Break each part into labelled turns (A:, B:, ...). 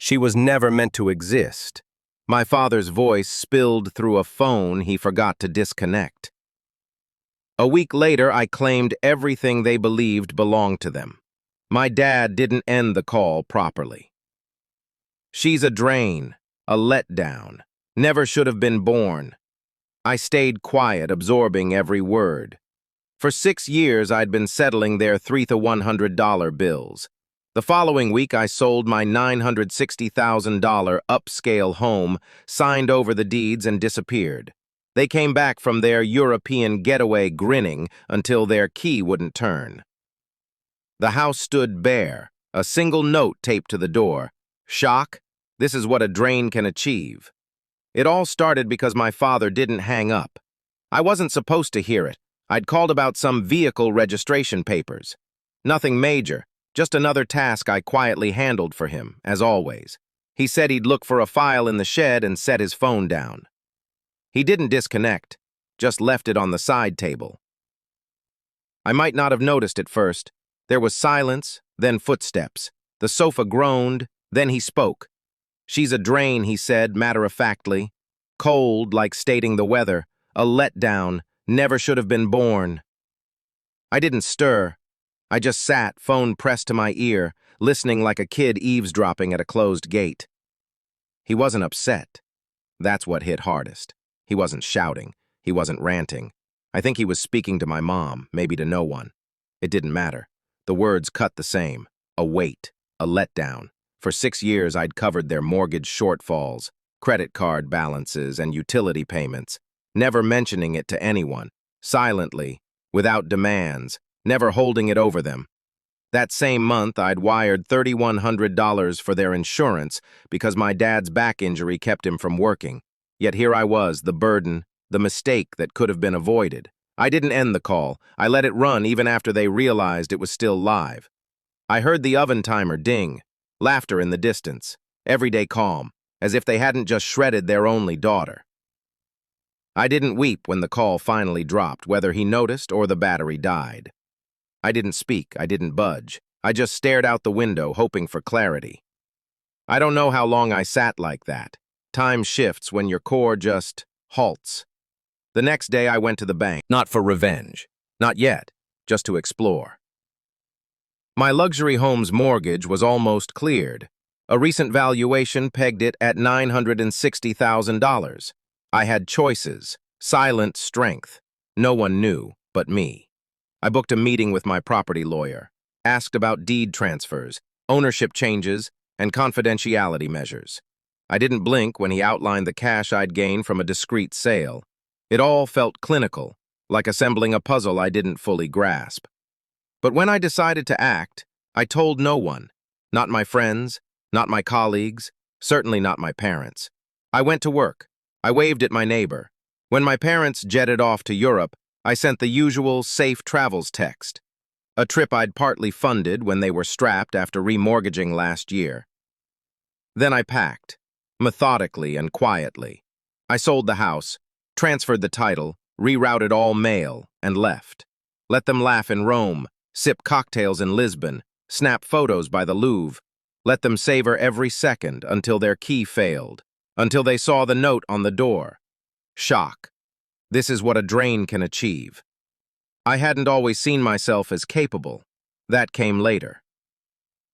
A: She was never meant to exist. My father's voice spilled through a phone he forgot to disconnect. A week later, I claimed everything they believed belonged to them. My dad didn't end the call properly. She's a drain, a letdown, never should have been born. I stayed quiet, absorbing every word. For 6 years, I'd been settling their $300 bills. The following week, I sold my $960,000 upscale home, signed over the deeds, and disappeared. They came back from their European getaway grinning until their key wouldn't turn. The house stood bare, a single note taped to the door. Shock, this is what a drain can achieve. It all started because my father didn't hang up. I wasn't supposed to hear it. I'd called about some vehicle registration papers. Nothing major, just another task I quietly handled for him, as always. He said he'd look for a file in the shed and set his phone down. He didn't disconnect, just left it on the side table. I might not have noticed at first. There was silence, then footsteps. The sofa groaned, then he spoke. She's a drain, he said, matter-of-factly. Cold, like stating the weather. A letdown, never should have been born. I didn't stir. I just sat, phone pressed to my ear, listening like a kid eavesdropping at a closed gate. He wasn't upset. That's what hit hardest. He wasn't shouting. He wasn't ranting. I think he was speaking to my mom, maybe to no one. It didn't matter. The words cut the same. A weight. A letdown. For 6 years, I'd covered their mortgage shortfalls, credit card balances, and utility payments, never mentioning it to anyone, silently, without demands, never holding it over them. That same month, I'd wired $3,100 for their insurance because my dad's back injury kept him from working. Yet here I was, the burden, the mistake that could have been avoided. I didn't end the call. I let it run even after they realized it was still live. I heard the oven timer ding, laughter in the distance, everyday calm, as if they hadn't just shredded their only daughter. I didn't weep when the call finally dropped, whether he noticed or the battery died. I didn't speak, I didn't budge. I just stared out the window, hoping for clarity. I don't know how long I sat like that. Time shifts when your core just halts. The next day I went to the bank, not for revenge, not yet, just to explore. My luxury home's mortgage was almost cleared. A recent valuation pegged it at $960,000. I had choices, silent strength. No one knew but me. I booked a meeting with my property lawyer, asked about deed transfers, ownership changes, and confidentiality measures. I didn't blink when he outlined the cash I'd gained from a discreet sale. It all felt clinical, like assembling a puzzle I didn't fully grasp. But when I decided to act, I told no one. Not my friends, not my colleagues, certainly not my parents. I went to work. I waved at my neighbor. When my parents jetted off to Europe, I sent the usual safe travels text. A trip I'd partly funded when they were strapped after remortgaging last year. Then I packed, methodically and quietly. I sold the house, transferred the title, rerouted all mail, and left. Let them laugh in Rome, sip cocktails in Lisbon, snap photos by the Louvre. Let them savor every second until their key failed, until they saw the note on the door. Shock. This is what a drain can achieve. I hadn't always seen myself as capable. That came later.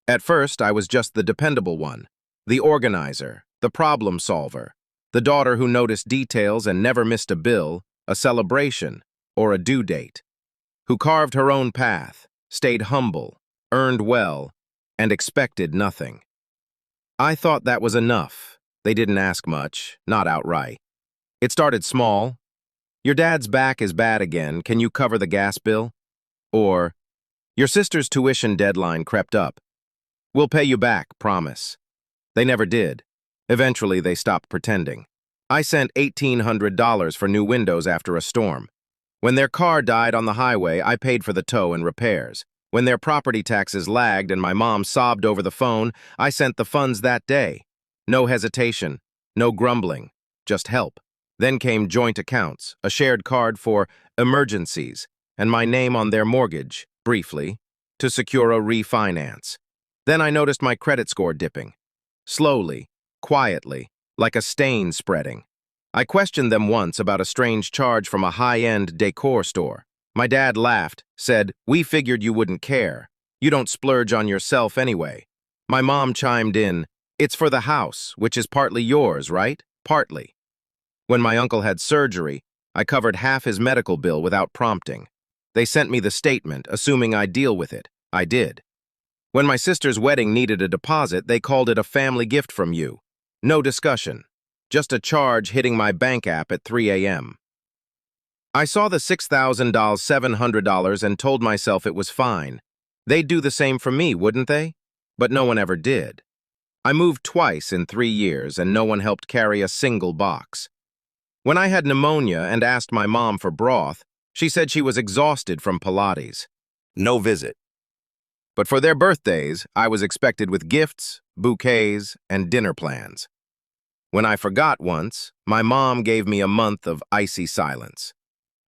A: At first, I was just the dependable one, the organizer, the problem solver, the daughter who noticed details and never missed a bill, a celebration, or a due date, who carved her own path, stayed humble, earned well, and expected nothing. I thought that was enough. They didn't ask much, not outright. It started small. Your dad's back is bad again, can you cover the gas bill? Or, your sister's tuition deadline crept up. We'll pay you back, promise. They never did. Eventually, they stopped pretending. I sent $1,800 for new windows after a storm. When their car died on the highway, I paid for the tow and repairs. When their property taxes lagged and my mom sobbed over the phone, I sent the funds that day. No hesitation, no grumbling, just help. Then came joint accounts, a shared card for emergencies, and my name on their mortgage, briefly, to secure a refinance. Then I noticed my credit score dipping. slowly, quietly, like a stain spreading. I questioned them once about a strange charge from a high-end decor store. My dad laughed, said, "We figured you wouldn't care. You don't splurge on yourself anyway." My mom chimed in, "It's for the house, which is partly yours, right? Partly." When my uncle had surgery, I covered half his medical bill without prompting. They sent me the statement, assuming I'd deal with it. I did. When my sister's wedding needed a deposit, they called it a family gift from you. No discussion. Just a charge hitting my bank app at 3 a.m. I saw the $6,700 and told myself it was fine. They'd do the same for me, wouldn't they? But no one ever did. I moved twice in 3 years and no one helped carry a single box. When I had pneumonia and asked my mom for broth, she said she was exhausted from Pilates. No visit. But for their birthdays, I was expected with gifts, bouquets, and dinner plans. When I forgot once, my mom gave me a month of icy silence.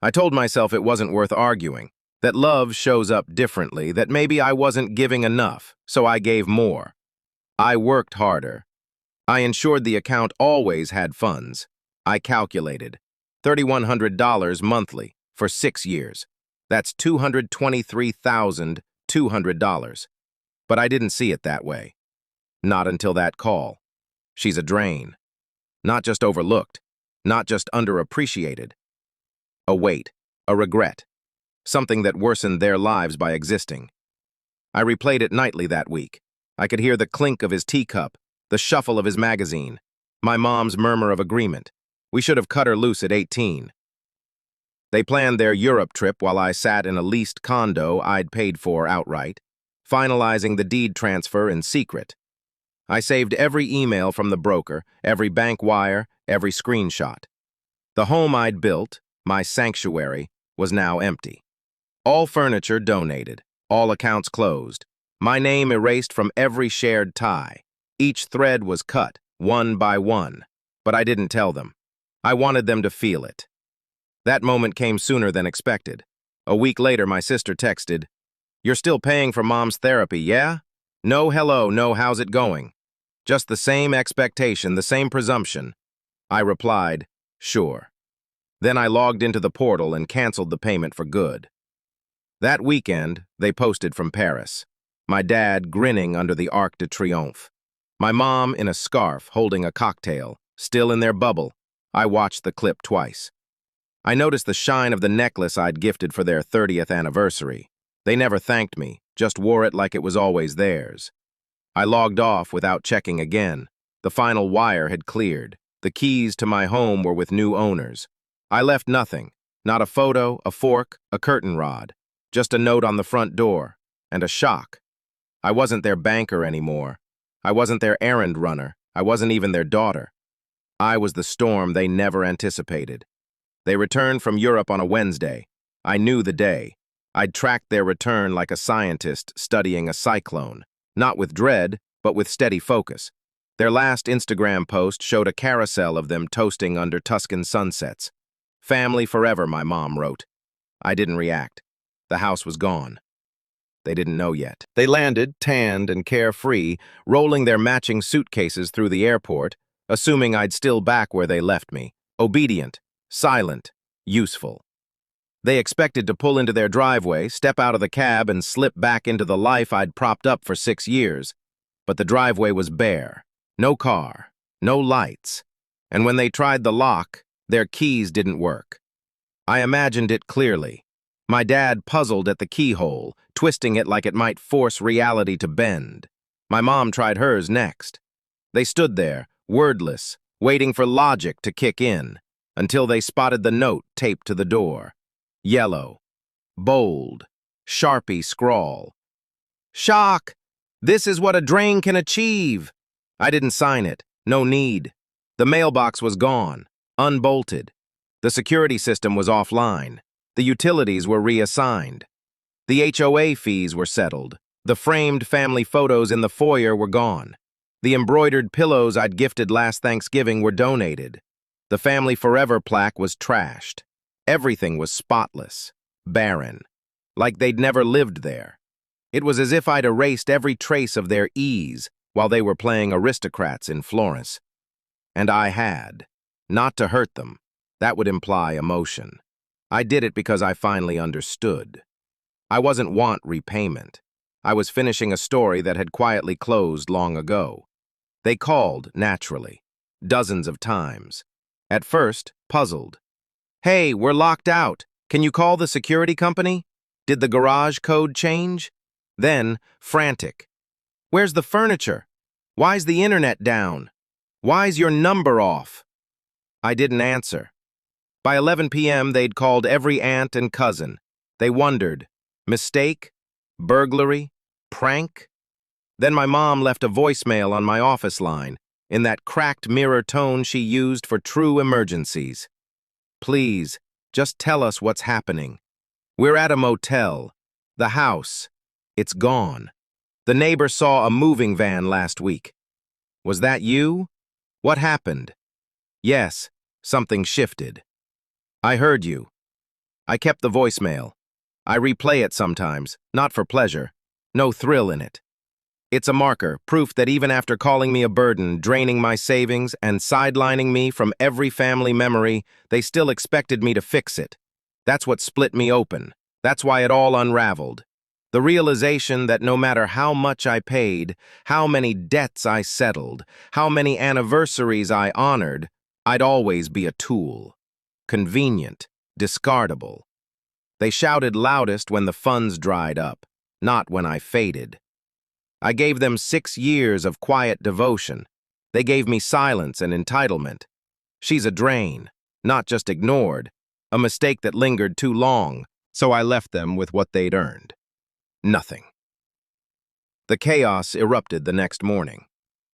A: I told myself it wasn't worth arguing, that love shows up differently, that maybe I wasn't giving enough, so I gave more. I worked harder. I ensured the account always had funds. I calculated $3,100 monthly for 6 years. That's $223,200. But I didn't see it that way. Not until that call. She's a drain. Not just overlooked, not just underappreciated. A weight, a regret, something that worsened their lives by existing. I replayed it nightly that week. I could hear the clink of his teacup, the shuffle of his magazine, my mom's murmur of agreement. We should have cut her loose at 18. They planned their Europe trip while I sat in a leased condo I'd paid for outright, finalizing the deed transfer in secret. I saved every email from the broker, every bank wire, every screenshot. The home I'd built, my sanctuary, was now empty. All furniture donated, all accounts closed, my name erased from every shared tie. Each thread was cut, one by one, but I didn't tell them. I wanted them to feel it. That moment came sooner than expected. A week later, my sister texted, "You're still paying for Mom's therapy, yeah? No hello, no how's it going?" Just the same expectation, the same presumption. I replied, "Sure." Then I logged into the portal and canceled the payment for good. That weekend, they posted from Paris. My dad grinning under the Arc de Triomphe. My mom in a scarf holding a cocktail, still in their bubble. I watched the clip twice. I noticed the shine of the necklace I'd gifted for their 30th anniversary. They never thanked me, just wore it like it was always theirs. I logged off without checking again. The final wire had cleared. The keys to my home were with new owners. I left nothing, not a photo, a fork, a curtain rod, just a note on the front door, and a shock. I wasn't their banker anymore. I wasn't their errand runner. I wasn't even their daughter. I was the storm they never anticipated. They returned from Europe on a Wednesday. I knew the day. I'd tracked their return like a scientist studying a cyclone. Not with dread, but with steady focus. Their last Instagram post showed a carousel of them toasting under Tuscan sunsets. "Family forever," my mom wrote. I didn't react. The house was gone. They didn't know yet. They landed, tanned and carefree, rolling their matching suitcases through the airport, assuming I'd still back where they left me. Obedient, silent, useful. They expected to pull into their driveway, step out of the cab, and slip back into the life I'd propped up for 6 years. But the driveway was bare. No car, no lights. And when they tried the lock, their keys didn't work. I imagined it clearly. My dad puzzled at the keyhole, twisting it like it might force reality to bend. My mom tried hers next. They stood there, wordless, waiting for logic to kick in, until they spotted the note taped to the door. Yellow, bold, Sharpie scrawl. "Shock! This is what a drain can achieve." I didn't sign it. No need. The mailbox was gone, unbolted. The security system was offline. The utilities were reassigned. The HOA fees were settled. The framed family photos in the foyer were gone. The embroidered pillows I'd gifted last Thanksgiving were donated. The Family Forever plaque was trashed. Everything was spotless, barren, like they'd never lived there. It was as if I'd erased every trace of their ease, while they were playing aristocrats in Florence. And I had. Not to hurt them. That would imply emotion. I did it because I finally understood. I wasn't want repayment. I was finishing a story that had quietly closed long ago. They called, naturally, dozens of times. At first, puzzled. "Hey, we're locked out. Can you call the security company? Did the garage code change?" Then, frantic. "Where's the furniture? Why's the internet down? Why's your number off?" I didn't answer. By 11 p.m., they'd called every aunt and cousin. They wondered, mistake? Burglary? Prank? Then my mom left a voicemail on my office line, in that cracked mirror tone she used for true emergencies. "Please, just tell us what's happening. We're at a motel. The house. It's gone. The neighbor saw a moving van last week. Was that you? What happened?" "Yes, something shifted." "I heard you." I kept the voicemail. I replay it sometimes, not for pleasure. No thrill in it. It's a marker, proof that even after calling me a burden, draining my savings, and sidelining me from every family memory, they still expected me to fix it. That's what split me open. That's why it all unraveled. The realization that no matter how much I paid, how many debts I settled, how many anniversaries I honored, I'd always be a tool. Convenient, discardable. They shouted loudest when the funds dried up, not when I faded. I gave them 6 years of quiet devotion. They gave me silence and entitlement. She's a drain, not just ignored, a mistake that lingered too long, so I left them with what they'd earned. Nothing. The chaos erupted the next morning.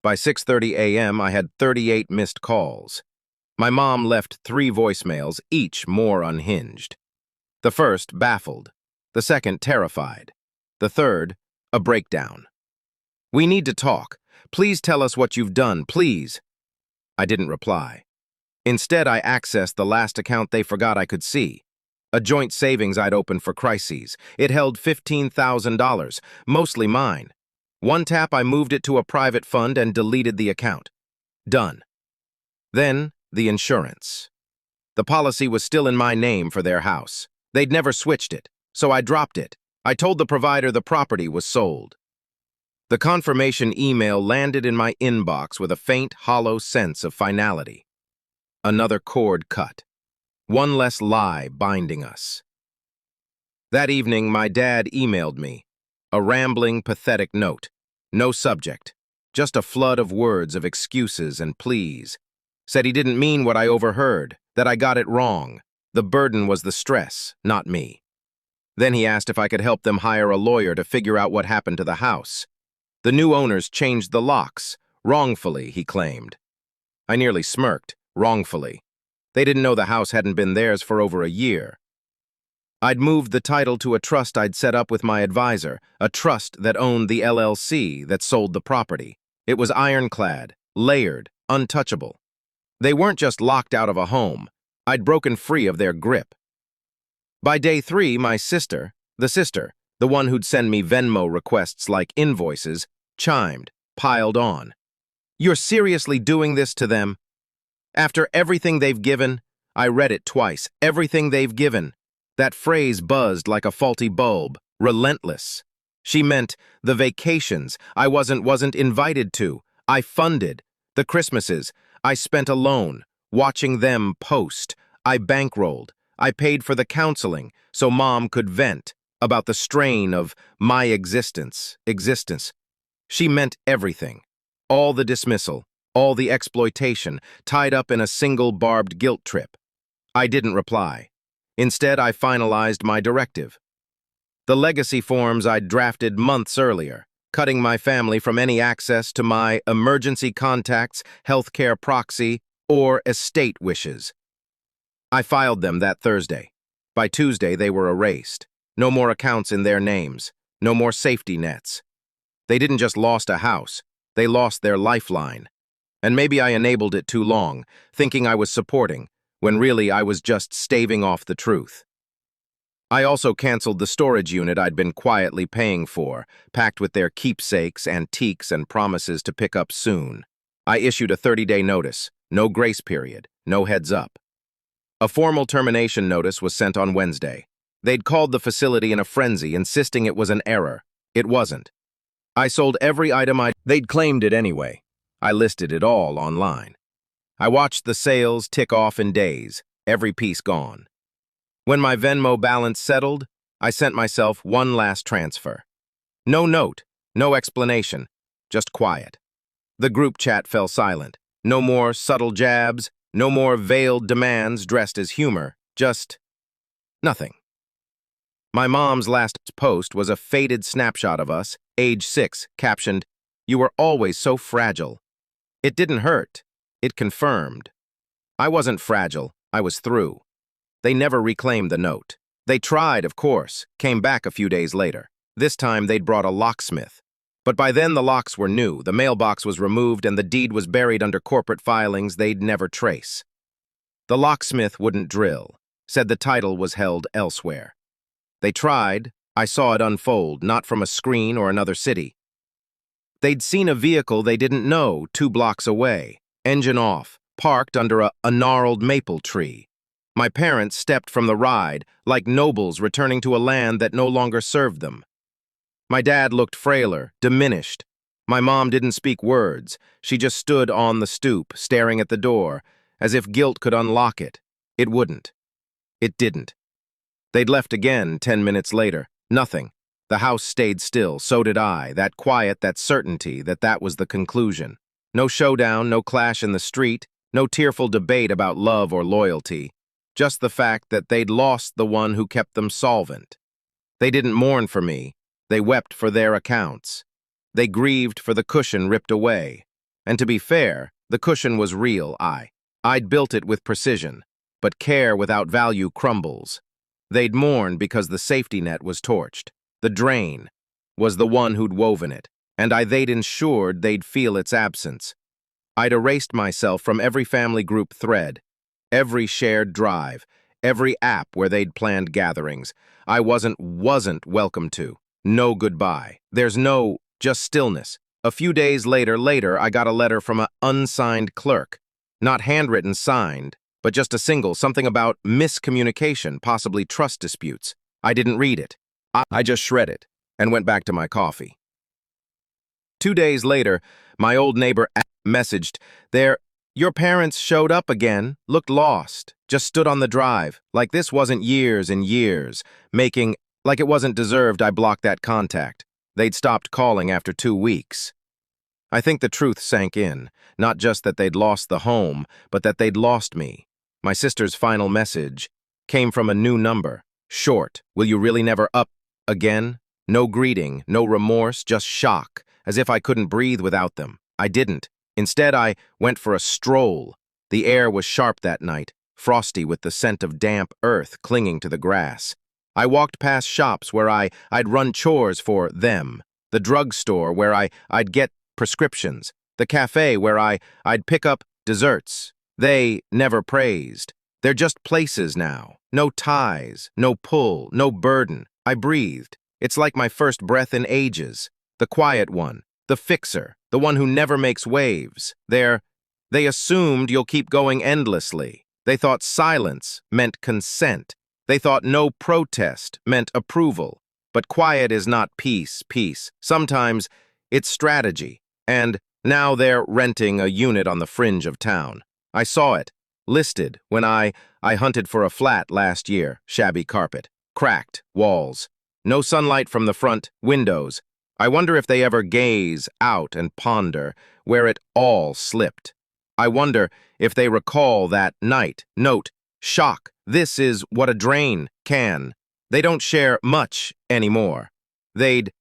A: By 6:30 a.m., I had 38 missed calls. My mom left 3 voicemails, each more unhinged. The first, baffled. The second, terrified. The third, a breakdown. "We need to talk. Please tell us what you've done, please." I didn't reply. Instead, I accessed the last account they forgot I could see. A joint savings I'd opened for crises. It held $15,000, mostly mine. One tap, I moved it to a private fund and deleted the account. Done. Then, the insurance. The policy was still in my name for their house. They'd never switched it, so I dropped it. I told the provider the property was sold. The confirmation email landed in my inbox with a faint, hollow sense of finality. Another cord cut. One less lie binding us. That evening, my dad emailed me. A rambling, pathetic note. No subject. Just a flood of words of excuses and pleas. Said he didn't mean what I overheard, that I got it wrong. The burden was the stress, not me. Then he asked if I could help them hire a lawyer to figure out what happened to the house. The new owners changed the locks, wrongfully, he claimed. I nearly smirked, wrongfully. They didn't know the house hadn't been theirs for over a year. I'd moved the title to a trust I'd set up with my advisor, a trust that owned the LLC that sold the property. It was ironclad, layered, untouchable. They weren't just locked out of a home. I'd broken free of their grip. By day 3, my sister, the one who'd send me Venmo requests like invoices, chimed, piled on. "You're seriously doing this to them? After everything they've given?" I read it twice. Everything they've given. That phrase buzzed like a faulty bulb. Relentless. She meant the vacations I wasn't invited to. I funded. The Christmases I spent alone, watching them post. I bankrolled. I paid for the counseling so Mom could vent about the strain of my existence. She meant everything. All the dismissal, all the exploitation, tied up in a single barbed guilt trip. I didn't reply. Instead, I finalized my directive. The legacy forms I'd drafted months earlier, cutting my family from any access to my emergency contacts, healthcare proxy, or estate wishes. I filed them that Thursday. By Tuesday, they were erased. No more accounts in their names. No more safety nets. They didn't just lost a house. They lost their lifeline. And maybe I enabled it too long, thinking I was supporting, when really I was just staving off the truth. I also canceled the storage unit I'd been quietly paying for, packed with their keepsakes, antiques, and promises to pick up soon. I issued a 30-day notice, no grace period, no heads up. A formal termination notice was sent on Wednesday. They'd called the facility in a frenzy, insisting it was an error. It wasn't. I sold every item they'd claimed it anyway. I listed it all online. I watched the sales tick off in days, every piece gone. When my Venmo balance settled, I sent myself one last transfer. No note, no explanation, just quiet. The group chat fell silent. No more subtle jabs, no more veiled demands dressed as humor, just nothing. My mom's last post was a faded snapshot of us, age 6, captioned, "You were always so fragile." It didn't hurt. It confirmed. I wasn't fragile. I was through. They never reclaimed the note. They tried, of course, came back a few days later. This time they'd brought a locksmith. But by then the locks were new, the mailbox was removed, and the deed was buried under corporate filings they'd never trace. The locksmith wouldn't drill, said the title was held elsewhere. They tried. I saw it unfold, not from a screen or another city. They'd seen a vehicle they didn't know 2 blocks away, engine off, parked under a gnarled maple tree. My parents stepped from the ride, like nobles returning to a land that no longer served them. My dad looked frailer, diminished. My mom didn't speak words. She just stood on the stoop, staring at the door, as if guilt could unlock it. It wouldn't. It didn't. They'd left again 10 minutes later. Nothing. The house stayed still, so did I, that quiet, that certainty that was the conclusion. No showdown, no clash in the street, no tearful debate about love or loyalty. Just the fact that they'd lost the one who kept them solvent. They didn't mourn for me. They wept for their accounts. They grieved for the cushion ripped away. And to be fair, the cushion was real. I'd built it with precision. But care without value crumbles. They'd mourn because the safety net was torched. The drain was the one who'd woven it, and they'd ensured they'd feel its absence. I'd erased myself from every family group thread, every shared drive, every app where they'd planned gatherings. I wasn't welcome to. No goodbye. There's no just stillness. A few days later, I got a letter from an unsigned clerk. Not handwritten, signed, but just a single, something about miscommunication, possibly trust disputes. I didn't read it. I just shredded it and went back to my coffee. 2 days later, my old neighbor messaged, "Your parents showed up again, looked lost, just stood on the drive, like this wasn't years and years, making like it wasn't deserved." I blocked that contact. They'd stopped calling after 2 weeks. I think the truth sank in, not just that they'd lost the home, but that they'd lost me. My sister's final message came from a new number. Short, "Will you really never up again?" No greeting, no remorse, just shock, as if I couldn't breathe without them. I didn't. Instead, I went for a stroll. The air was sharp that night, frosty with the scent of damp earth clinging to the grass. I walked past shops where I'd run chores for them, the drugstore where I'd get prescriptions, the cafe where I'd pick up desserts. They never praised. They're just places now. No ties, no pull, no burden. I breathed. It's like my first breath in ages. The quiet one, the fixer, the one who never makes waves. They assumed you'll keep going endlessly. They thought silence meant consent. They thought no protest meant approval. But quiet is not peace. Sometimes it's strategy. And now they're renting a unit on the fringe of town. I saw it, listed, when I hunted for a flat last year. Shabby carpet, cracked walls, no sunlight from the front windows. I wonder if they ever gaze out and ponder where it all slipped. I wonder if they recall that night. Note, shock, this is what a drain can. They don't share much anymore. They'd,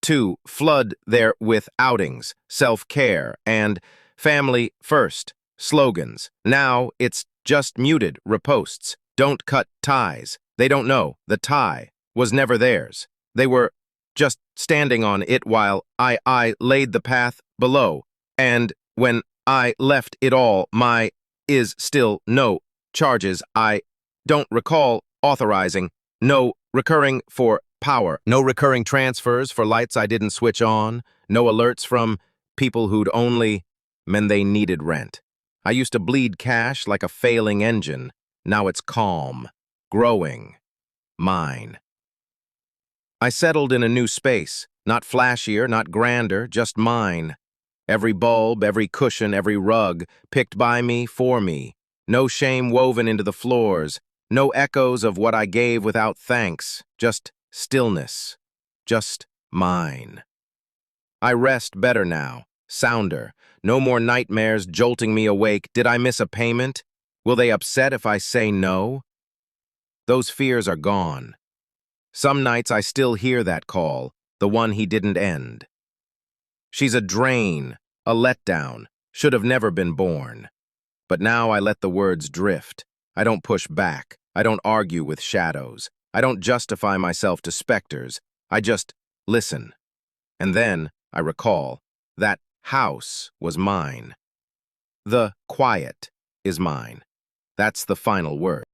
A: too, flood there with outings, self-care, and family first slogans. Now it's just muted reposts. Don't cut ties. They don't know. The tie was never theirs. They were just standing on it while I laid the path below. And when I left it all, my is still no charges. I don't recall authorizing No recurring for power. No recurring transfers for lights I didn't switch on. No alerts from people who'd only meant they needed rent. I used to bleed cash like a failing engine. Now it's calm, growing, mine. I settled in a new space, not flashier, not grander, just mine. Every bulb, every cushion, every rug, picked by me, for me. No shame woven into the floors, no echoes of what I gave without thanks, just stillness, just mine. I rest better now, sounder. No more nightmares jolting me awake. Did I miss a payment? Will they upset if I say no? Those fears are gone. Some nights I still hear that call, the one he didn't end. She's a drain, a letdown, should have never been born. But now I let the words drift. I don't push back. I don't argue with shadows. I don't justify myself to specters. I just listen. And then I recall that house was mine. The quiet is mine. That's the final word.